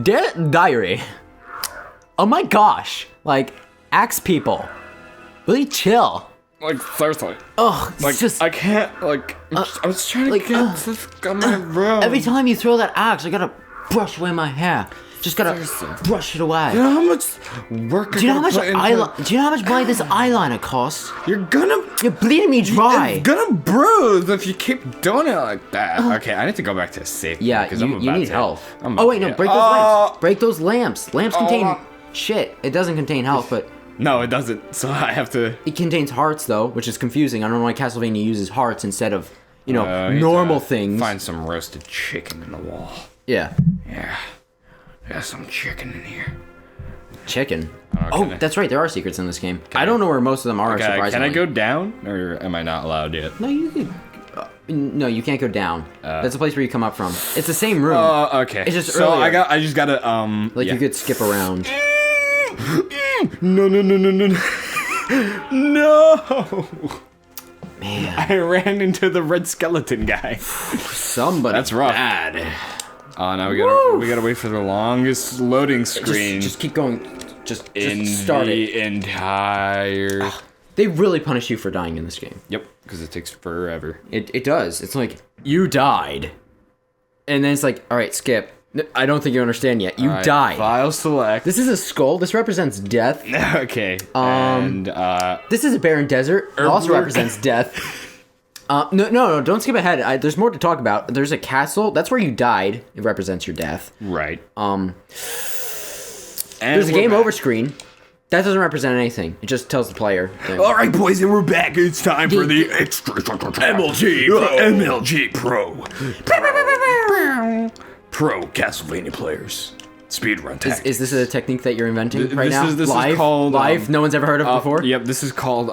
Diary. Oh my gosh. Like, axe people. Really chill. Like, seriously. Ugh, it's Like, just... I can't, like, I was trying to get this on my room. Every time you throw that axe, I gotta brush away my hair. Just gotta brush it away. You know how much work Do you know how much money this eyeliner costs? You're bleeding me dry. It's gonna bruise if you keep doing it like that. Okay, I need to go back to safety. Yeah, because you need health. Oh wait, no, break those lamps. Break those lamps. Lamps contain shit. It doesn't contain health, but... No, it doesn't, so I have to... It contains hearts, though, which is confusing. I don't know why Castlevania uses hearts instead of, you know, normal things. Find some roasted chicken in the wall. Yeah. Yeah. There's some chicken in here. Chicken? That's right, there are secrets in this game. I don't know where most of them are, surprisingly. Can I go down, or am I not allowed yet? No, you can... no, you can't go down. That's the place where you come up from. It's the same room. Okay. It's just so earlier. I just gotta, Like, you could skip around. No. No! Man. I ran into the red skeleton guy. Somebody That's rough. bad. Oh, now we gotta wait for the longest loading screen. Just keep going. Just in start it. the entire... They really punish you for dying in this game. Yep, because it takes forever. It does. It's like, you died. And then it's like, alright, skip. I don't think you understand yet. You died. File select. This is a skull. This represents death. Okay. And, This is a barren desert. It also represents death. No, don't skip ahead. There's more to talk about. There's a castle. That's where you died. It represents your death. Right. There's a game over screen. That doesn't represent anything. It just tells the player. Alright, boys, and we're back. It's time for the extra MLG Pro. Pro Castlevania players. Speedrun tactics. Is this a technique that you're inventing right now? This live? is called... Live? No one's ever heard of it before? Yep, this is called...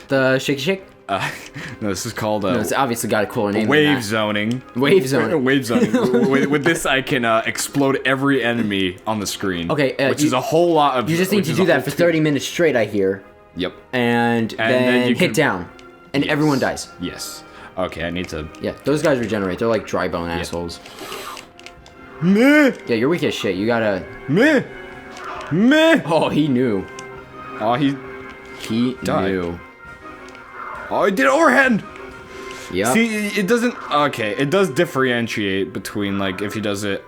The Shake Shake? no, this is called... No, it's obviously got a cooler name Wave than that. zoning. Wave zoning. Wave zoning. with this, I can explode every enemy on the screen. Okay, which is a whole lot of... You just need to do that for 30 minutes straight, I hear. Yep. And then you hit down. And everyone dies. Yes. Okay, I need to... Yeah, those guys regenerate. They're like dry bone assholes. Meh. Yeah, you're weak as shit. You gotta... Meh. Meh. Oh, he knew. Oh, he died. Knew. Oh, he did overhand. Yep. See, it doesn't... Okay, it does differentiate between, like, if he does it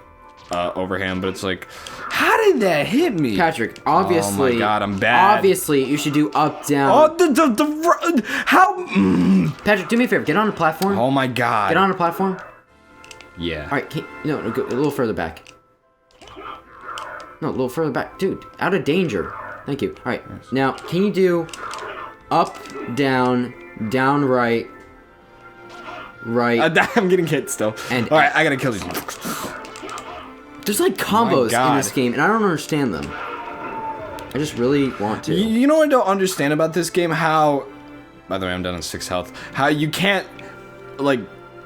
overhand, but it's like... How did that hit me? Patrick, obviously... Oh my god, I'm bad. Obviously, you should do up, down... Oh, how... Patrick, do me a favor. Get on a platform. Oh my god. Get on a platform. Yeah. Alright, no, go a little further back. No, a little further back. Dude, out of danger. Thank you. Alright, now, can you do up, down, down, right, right... I'm getting hit still. And alright, I gotta kill these. There's like combos in this game, and I don't understand them. I just really want to. You know what I don't understand about this game? How... By the way, I'm down on 6 health. How you can't, like...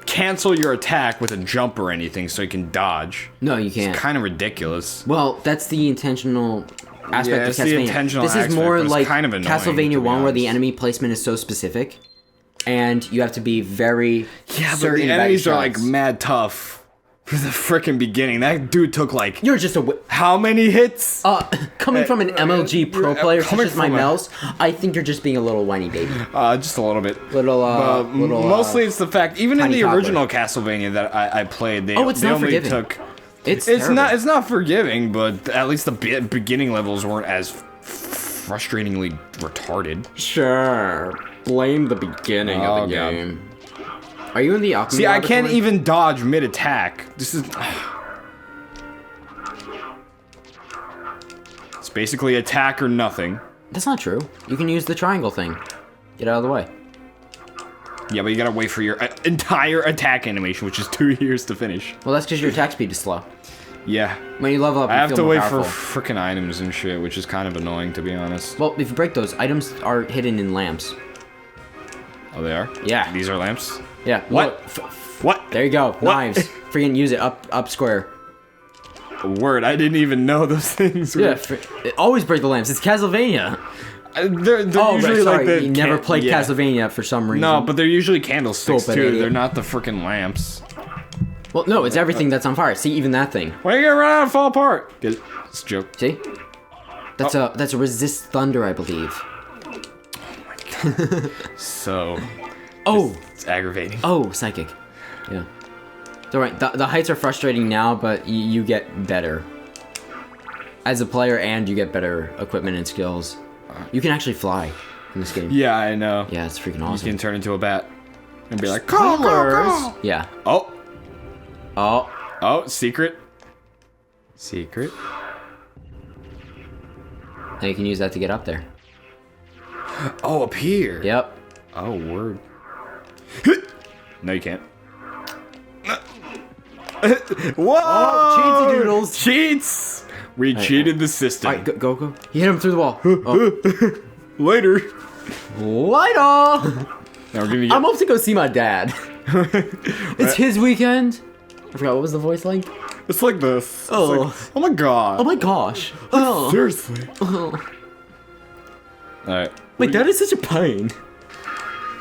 cancel your attack with a jump or anything so you can dodge. No, you can't. It's kind of ridiculous. Well, that's the intentional aspect of Castlevania. This is more like kind of Castlevania 1 where the enemy placement is so specific. And you have to be very certain but the about enemies your are like mad tough. For the frickin' beginning, that dude took like... You're just how many hits? Coming from an MLG pro player such as my mouse, I think you're just being a little whiny baby. Just a little bit. Mostly it's the fact, even in the original Castlevania that I played, they it's not only forgiving. took... It's not forgiving, but at least the beginning levels weren't as frustratingly retarded. Sure. Blame the beginning of the game. Are you in the alchemy See, I laboratory? can't even dodge mid-attack. This is... It's basically attack or nothing. That's not true. You can use the triangle thing. Get out of the way. Yeah, but you gotta wait for your entire attack animation, which is 2 years to finish. Well, that's because your attack speed is slow. Yeah. When you level up, you I have feel to more wait powerful. for frickin' items and shit, which is kind of annoying, to be honest. Well, if you break those, items are hidden in lamps. Oh, they are? Yeah. These are lamps? Yeah. What? What? There you go. What? Knives. Freaking use it. Up square. Word, I didn't even know those things were... Yeah. Always break the lamps. It's Castlevania. They're usually sorry. like the... You never played Castlevania for some reason. No, but they're usually candlesticks, Stupid too. idiot. They're not the frickin' lamps. Well, no, it's everything that's on fire. See, even that thing. Why are you gonna run out and fall apart? Get it? It's a joke. See? That's a resist thunder, I believe. Oh my god. So. Oh. It's aggravating. Oh, psychic. Yeah. It's alright. The heights are frustrating now, but you get better. As a player, and you get better equipment and skills. You can actually fly in this game. Yeah, I know. Yeah, it's freaking awesome. You can turn into a bat and be like, colors. Yeah. Oh. Oh. Oh, secret. Secret. Now you can use that to get up there. Oh, up here. Yep. Oh, word. No, you can't. Whoa! Oh, cheatsy doodles. Cheats! We cheated the system. Alright, go. You hit him through the wall. Oh. Later. Later! Now we're gonna get... I'm off to go see my dad. It's his weekend. I forgot, what was the voice like? It's like this. Oh. It's like, oh my god. Oh my gosh. Oh. Seriously. Oh. Alright. My dad is such a pain.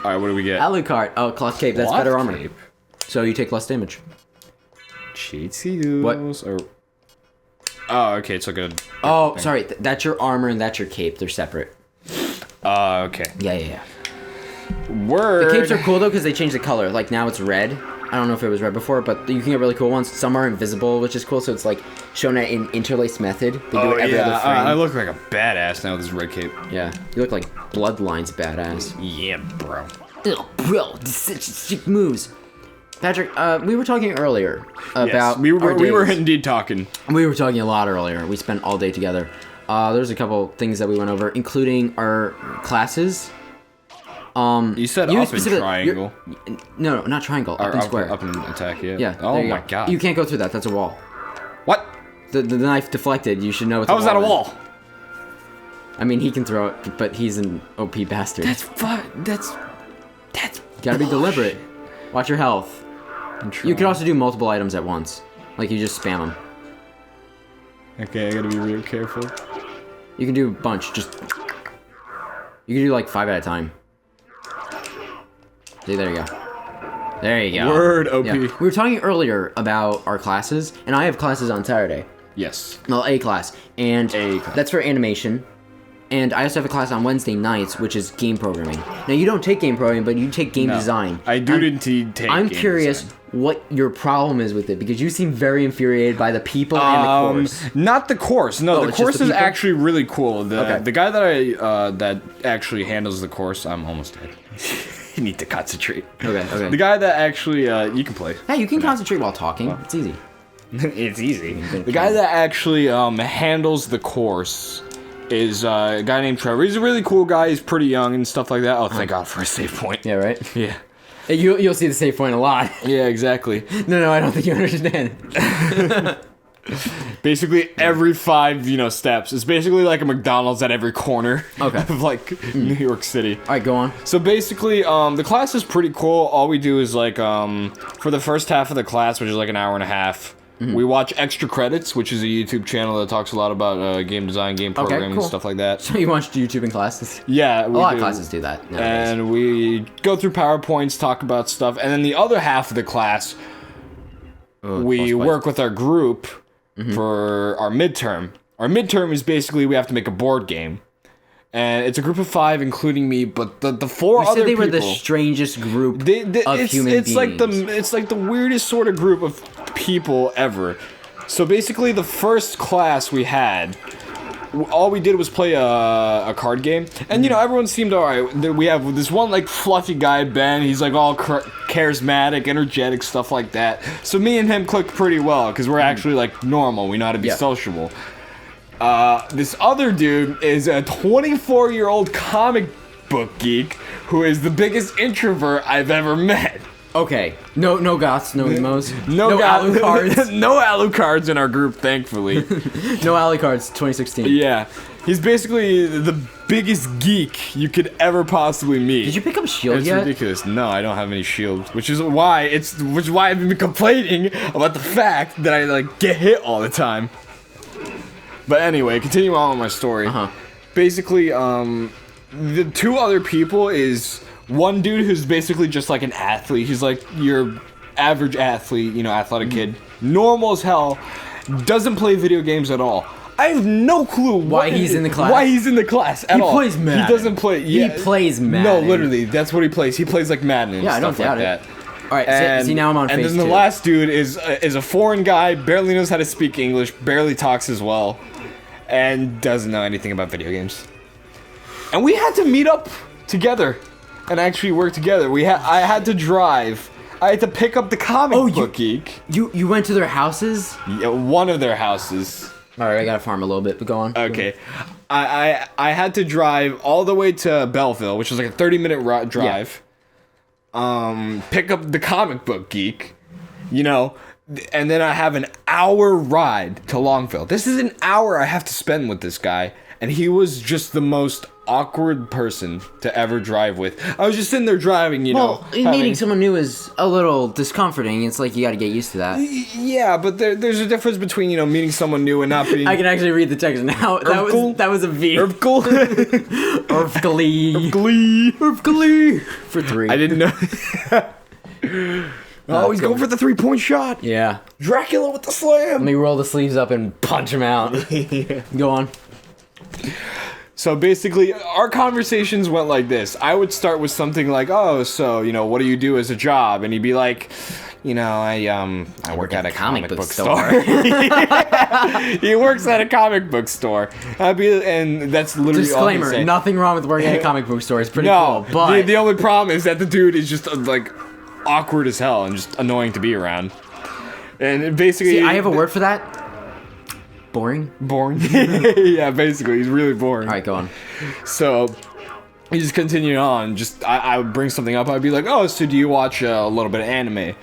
Alright, what do we get? Alucard. Oh, cloth cape. That's Cloth better armor. cape? So you take less damage. Cheatsy doodles. Or... Oh, okay, it's like a... Oh, sorry. That's your armor and that's your cape. They're separate. Okay. Yeah. Word. The capes are cool though because they change the color. Like now it's red. I don't know if it was red before, but you can get really cool ones. Some are invisible, which is cool. So it's like shown at an interlaced method. They do it every other frame. I look like a badass now with this red cape. Yeah, you look like Bloodline's badass. Yeah, bro. Oh, bro, this is such sick moves. Patrick, we were talking earlier about yes, we were indeed talking. We were talking a lot earlier. We spent all day together. There's a couple things that we went over, including our classes. You said up in triangle. No, not triangle. Up in square. Up in attack, yeah. Yeah. Oh my god. You can't go through that. That's a wall. What? The knife deflected. You should know it's How a wall. is that a wall? I mean, he can throw it, but he's an OP bastard. That's gotta be deliberate. Watch your health. You could also do multiple items at once. Like, you just spam them. Okay, I gotta be real careful. You can do a bunch, you can do like 5 at a time. See, there you go. There you go. Word, OP. Yeah. We were talking earlier about our classes, and I have classes on Saturday. Yes. Well, A class. And that's for animation. And I also have a class on Wednesday nights, which is game programming. Now, you don't take game programming, but you take game design. I do indeed take I'm game curious design. what your problem is with it, because you seem very infuriated by the people and the course. Not the course. No, the course is actually really cool. The guy that that actually handles the course, I'm almost dead. You need to concentrate. Okay. The guy that actually, you can play. Hey, you can concentrate while talking. It's easy. It's easy. The guy that actually handles the course is a guy named Trevor. He's a really cool guy. He's pretty young and stuff like that. Oh, thank God for a save point. Yeah, right? Yeah. You'll see the save point a lot. Yeah, exactly. No, I don't think you understand. Basically, every 5, steps. It's basically like a McDonald's at every corner of, like, New York City. All right, go on. So basically, the class is pretty cool. All we do is, like, for the first half of the class, which is like an hour and a half, we watch Extra Credits, which is a YouTube channel that talks a lot about game design, game programming, and stuff like that. So you watch YouTube in classes? Yeah. A lot of classes do that nowadays. And we go through PowerPoints, talk about stuff, and then the other half of the class, we work with our group for our midterm. Our midterm is basically we have to make a board game. And it's a group of 5, including me, but the 4 other people... they were the strangest group of human beings. It's like the weirdest sort of group of people ever. So basically, the first class we had, all we did was play a card game. And, everyone seemed alright. We have this one, like, fluffy guy, Ben. He's, like, all charismatic, energetic, stuff like that. So me and him clicked pretty well, because we're actually, like, normal. We know how to be sociable. This other dude is a 24-year-old comic book geek who is the biggest introvert I've ever met. Okay. No goths, no emos. No Alucards. No Alucards in our group, thankfully. No Alucards, 2016. Yeah. He's basically the biggest geek you could ever possibly meet. Did you pick up a shield yet? It's ridiculous. No, I don't have any shields, which is why I've been complaining about the fact that I, like, get hit all the time. But anyway, continue on with my story. Basically, the 2 other people is one dude who's basically just like an athlete. He's like your average athlete, athletic kid, normal as hell, doesn't play video games at all. I have no clue why he's in the class. Why he's in the class at all. He plays Madden. He doesn't play. Yeah, he plays Madden. No, literally, that's what he plays. He plays like Madden and stuff like that. All right, see now I'm on phase 2. And then the last dude is a foreign guy, barely knows how to speak English, barely talks as well, and doesn't know anything about video games. And we had to meet up together and actually work together. I had to drive. I had to pick up the comic book geek. You went to their houses? Yeah, one of their houses. All right, I gotta farm a little bit, but go on. Okay. I had to drive all the way to Belleville, which was like a 30-minute drive. Yeah. Pick up the comic book geek, and then I have an hour ride to Longville. This is an hour I have to spend with this guy, and he was just the most awkward person to ever drive with. I was just sitting there driving, meeting someone new is a little discomforting. It's like you got to get used to that. Yeah, but there's a difference between meeting someone new and not being. I can actually read the text now. That was a V. Urfglee. Urfglee. For 3. I didn't know. Oh, he's going for the 3-point shot. Yeah. Dracula with the slam. Let me roll the sleeves up and punch him out. Go on. So basically, our conversations went like this. I would start with something like, "Oh, so what do you do as a job?" And he'd be like, I work at a comic book store." He works at a comic book store. And that's literally disclaimer: all he said. Nothing wrong with working at a comic book store. It's pretty cool. But the only problem is that the dude is just like awkward as hell and just annoying to be around. And basically, I have a word for that. Boring? Yeah, basically, he's really boring. Alright, go on. So, he just continued on. I would bring something up. I'd be like, "Oh, so do you watch a little bit of anime?"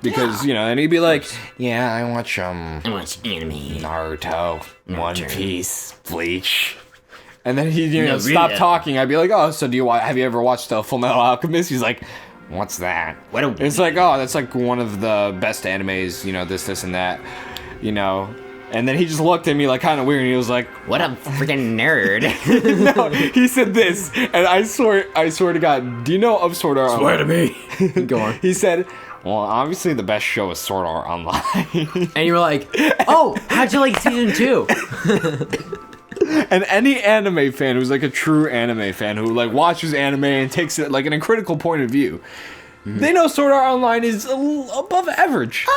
Because, and he'd be like, "Yeah, I watch anime. Naruto, One Piece, Bleach." And then he'd, stop talking. I'd be like, "Oh, so have you ever watched Full Metal Alchemist?" He's like, "What's that?" It's like, "Oh, that's like one of the best animes, this, and that, And then he just looked at me like kind of weird, and he was like, "What a freaking nerd!" No, he said this, and I swear to God, do you know of Sword Art Online? Swear to me. Go on. He said, "Well, obviously the best show is Sword Art Online." And you were like, "Oh, how'd you like season 2?" And any anime fan who's like a true anime fan who like watches anime and takes it like in a critical point of view, they know Sword Art Online is a little above average.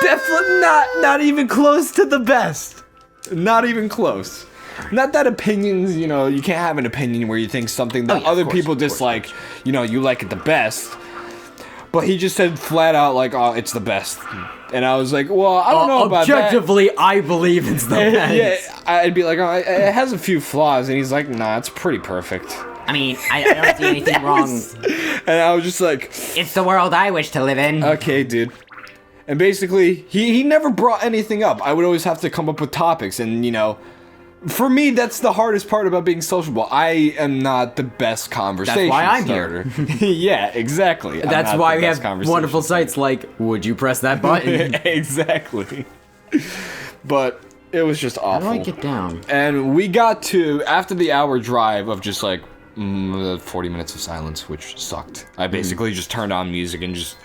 Definitely not even close to the best. Not even close. Not that opinions, you can't have an opinion where you think something that other people dislike, you like it the best. But he just said flat out like, "Oh, it's the best." And I was like, "Well, I don't know about that." Objectively, I believe it's the best. Yeah, I'd be like, "Oh, it has a few flaws." And he's like, "Nah, it's pretty perfect." I mean, I don't see anything wrong. And I was just like, "It's the world I wish to live in." Okay, dude. And basically, he never brought anything up. I would always have to come up with topics. And, for me, that's the hardest part about being sociable. I am not the best conversation starter. That's why I'm here. Yeah, exactly. That's why we have wonderful sites like, "Would you press that button?" Exactly. But it was just awful. How do I get down? And we got to, after the hour drive of just like 40 minutes of silence, which sucked. I basically just turned on music and just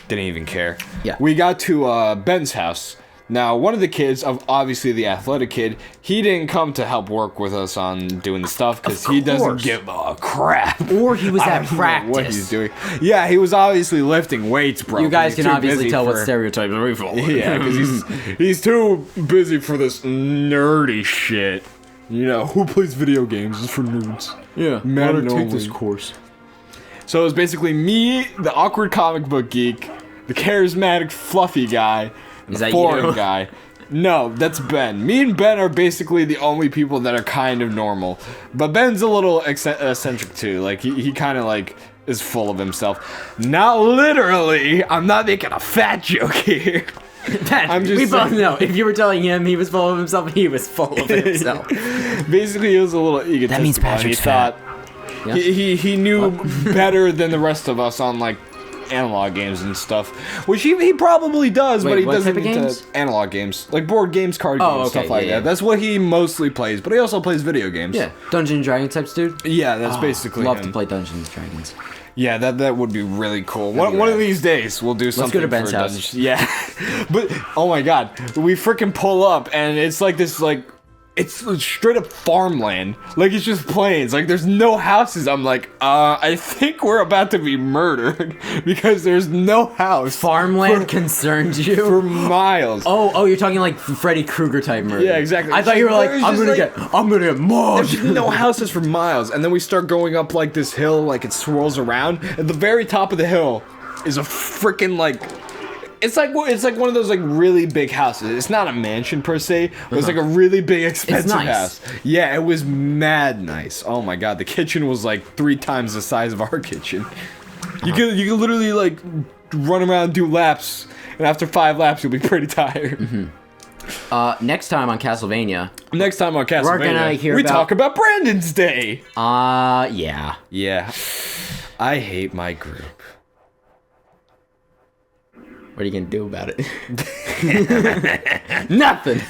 didn't even care. Yeah. We got to Ben's house. Now, one of the kids, obviously the athletic kid, he didn't come to help work with us on doing the stuff because he doesn't give a crap. Or he was at I don't know practice. what he's doing. Yeah, he was obviously lifting weights, bro. You guys can obviously tell what stereotypes we fall. Yeah, because he's too busy for this nerdy shit. Who plays video games is for nerds. Yeah, Madden take only. this course. So it was basically me, the awkward comic book geek, the charismatic fluffy guy, and Is the that foreign you? guy. No, that's Ben. Me and Ben are basically the only people that are kind of normal. But Ben's a little eccentric too. Like, he kind of like is full of himself. Not literally. I'm not making a fat joke here. Ben, we both know. If you were telling him he was full of himself, he was full of himself. Basically, he was a little egotistical. That means Patrick's fat. Yeah. He knew better than the rest of us on like analog games and stuff, which he probably does. Wait, but he what doesn't type of into games? Analog games, like board games, card games, okay, stuff like yeah. that. That's what he mostly plays, but he also plays video games. Yeah, Dungeons and Dragons types, dude. Yeah, that's basically Love him. to play Dungeons and Dragons. Yeah, that would be really cool. One of these days, we'll do something. Let's go to Ben's for house. Dungeons. Yeah. But, oh my god. We freaking pull up, and it's like this, like... It's straight up farmland. Like, it's just plains. Like, there's no houses. I'm like, I think we're about to be murdered. Because there's no house. Farmland concerns you? For miles. Oh, you're talking like Freddy Krueger type murder. Yeah, exactly. I thought you were like, I'm gonna get mauled. There's no houses for miles. And then we start going up, like, this hill, like, it swirls around. At the very top of the hill is a freaking, like... It's like one of those like really big houses. It's not a mansion per se, but it's like a really big expensive house. Yeah, it was mad nice. Oh my god, the kitchen was like 3 times the size of our kitchen. You could literally like run around, do laps, and after 5 laps you'll be pretty tired. Next time on Castlevania, we're gonna hear talk about Brandon's Day. Yeah. Yeah. I hate my group. What are you gonna do about it? Nothing.